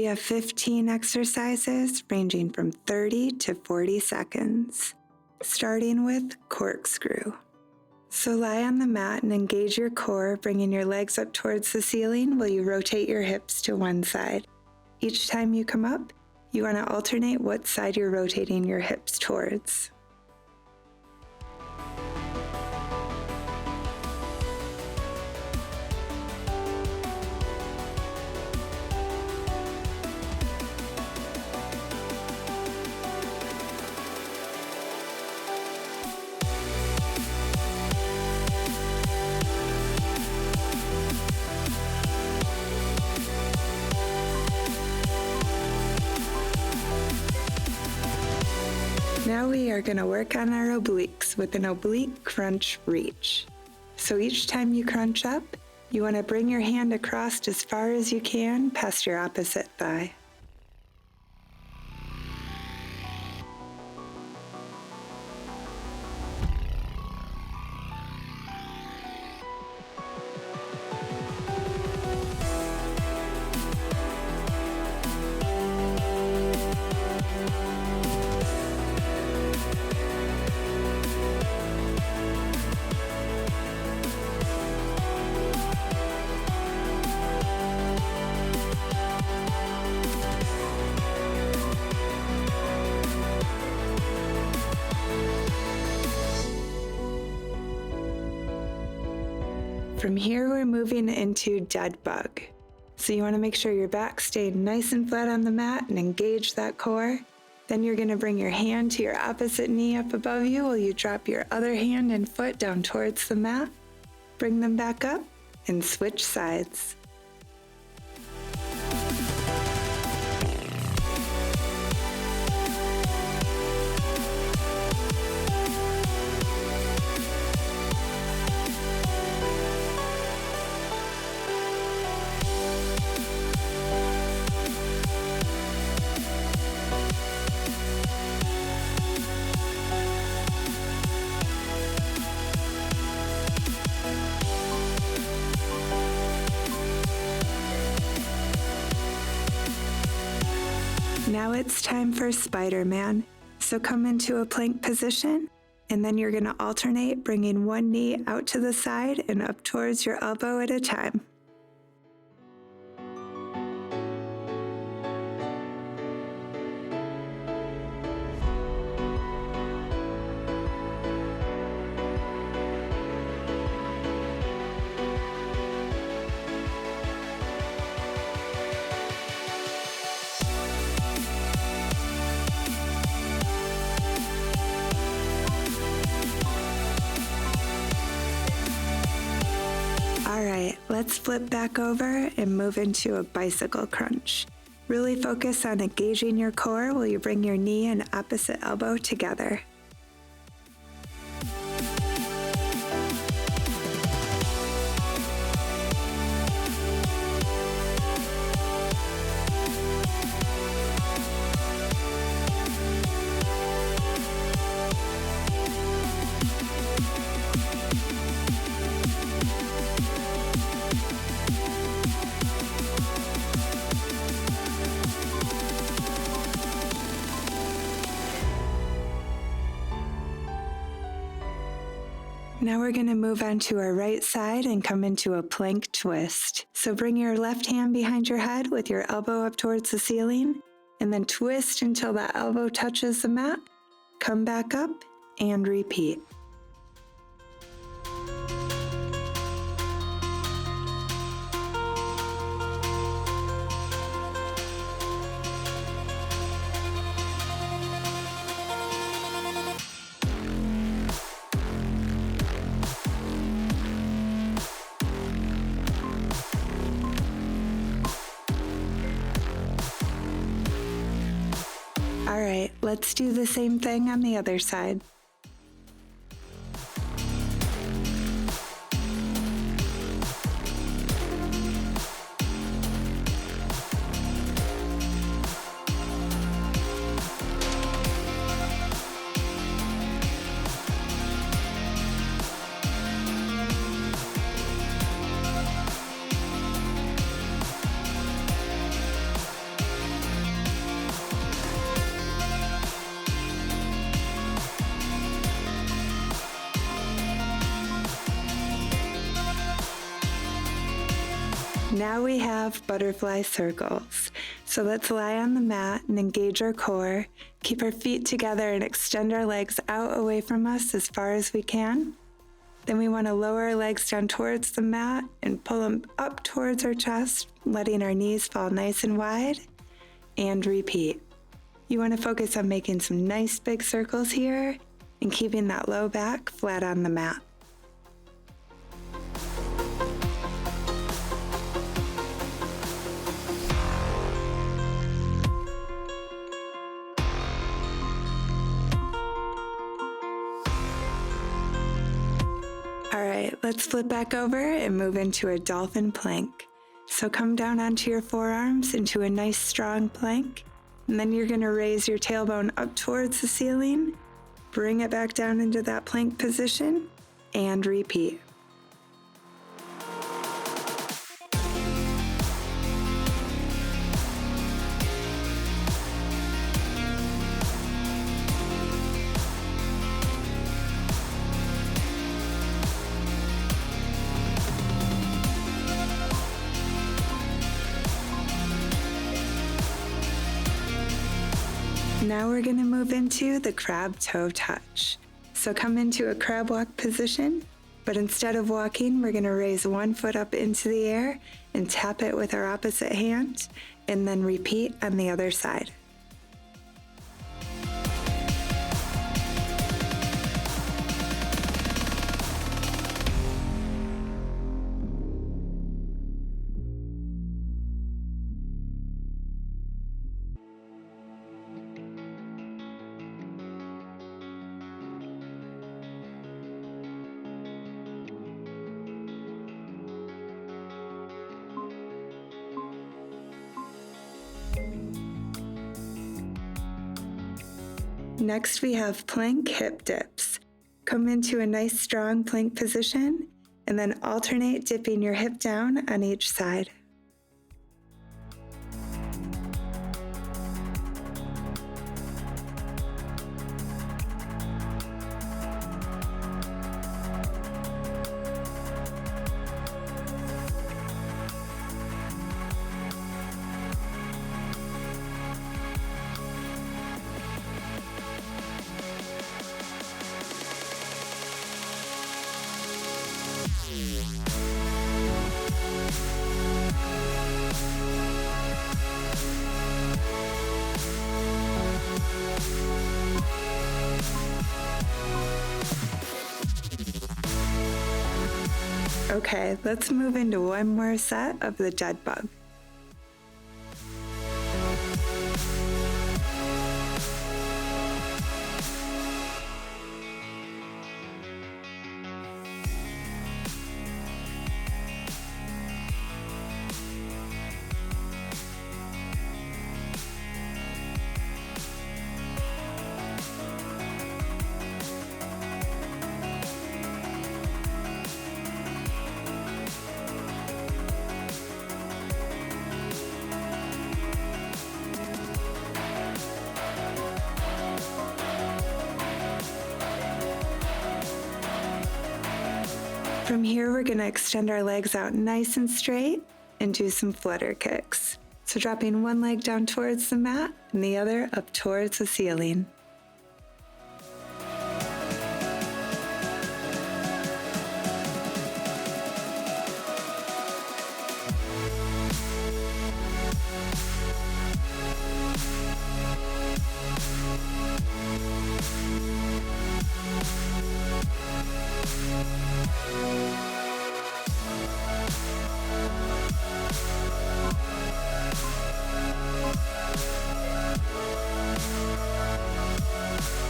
We have 15 exercises ranging from 30 to 40 seconds, starting with corkscrew. So lie on the mat and engage your core, bringing your legs up towards the ceiling while you rotate your hips to one side. Each time you come up, you want to alternate what side you're rotating your hips towards. Now we are going to work on our obliques with an oblique crunch reach. So each time you crunch up, you want to bring your hand across as far as you can past your opposite thigh. From here, we're moving into dead bug. So you want to make sure your back stays nice and flat on the mat and engage that core. Then you're going to bring your hand to your opposite knee up above you while you drop your other hand and foot down towards the mat. Bring them back up and switch sides. Now it's time for Spider-Man. So come into a plank position, and then you're going to alternate bringing one knee out to the side and up towards your elbow at a time. Alright, let's flip back over and move into a bicycle crunch. Really focus on engaging your core while you bring your knee and opposite elbow together. Now we're going to move on to our right side and come into a plank twist. So bring your left hand behind your head with your elbow up towards the ceiling, and then twist until that elbow touches the mat. Come back up and repeat. All right, let's do the same thing on the other side. Now we have butterfly circles. So let's lie on the mat and engage our core, keep our feet together and extend our legs out away from us as far as we can. Then we want to lower our legs down towards the mat and pull them up towards our chest, letting our knees fall nice and wide, and repeat. You want to focus on making some nice big circles here and keeping that low back flat on the mat. All right, let's flip back over and move into a dolphin plank. So come down onto your forearms into a nice strong plank, and then you're going to raise your tailbone up towards the ceiling, bring it back down into that plank position, and repeat. Now we're going to move into the crab toe touch. So come into a crab walk position, but instead of walking, we're going to raise one foot up into the air and tap it with our opposite hand, and then repeat on the other side. Next, we have plank hip dips. Come into a nice strong plank position and then alternate dipping your hip down on each side. Okay, let's move into one more set of the dead bug. From here, we're going to extend our legs out nice and straight and do some flutter kicks. So dropping one leg down towards the mat and the other up towards the ceiling.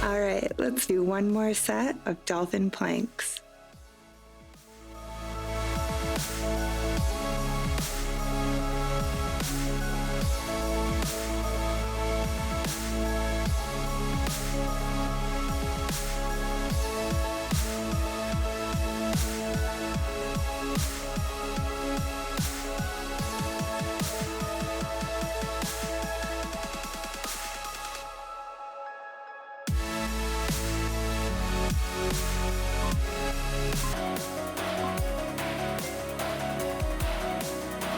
All right, let's do one more set of dolphin planks.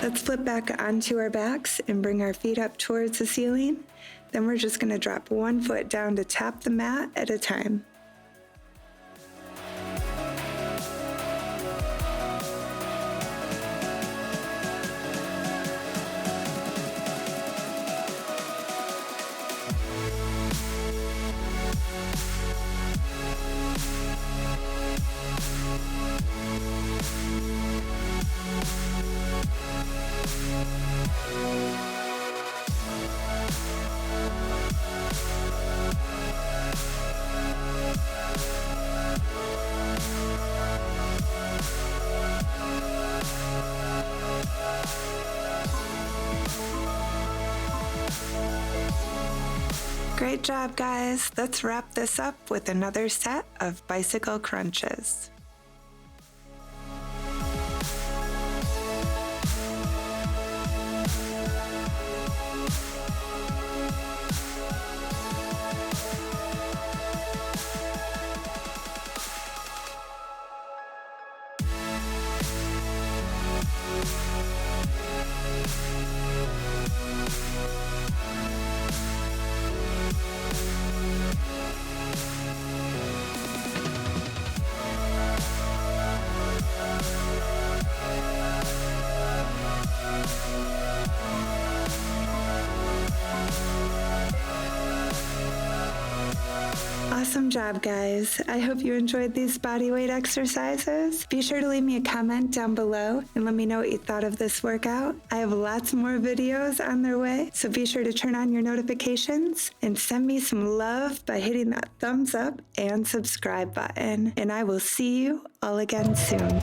Let's flip back onto our backs and bring our feet up towards the ceiling. Then we're just going to drop one foot down to tap the mat at a time. Great job, guys. Let's wrap this up with another set of bicycle crunches. Awesome job, guys. I hope you enjoyed these bodyweight exercises. Be sure to leave me a comment down below and let me know what you thought of this workout. I have lots more videos on their way, so be sure to turn on your notifications and send me some love by hitting that thumbs up and subscribe button. And I will see you all again soon.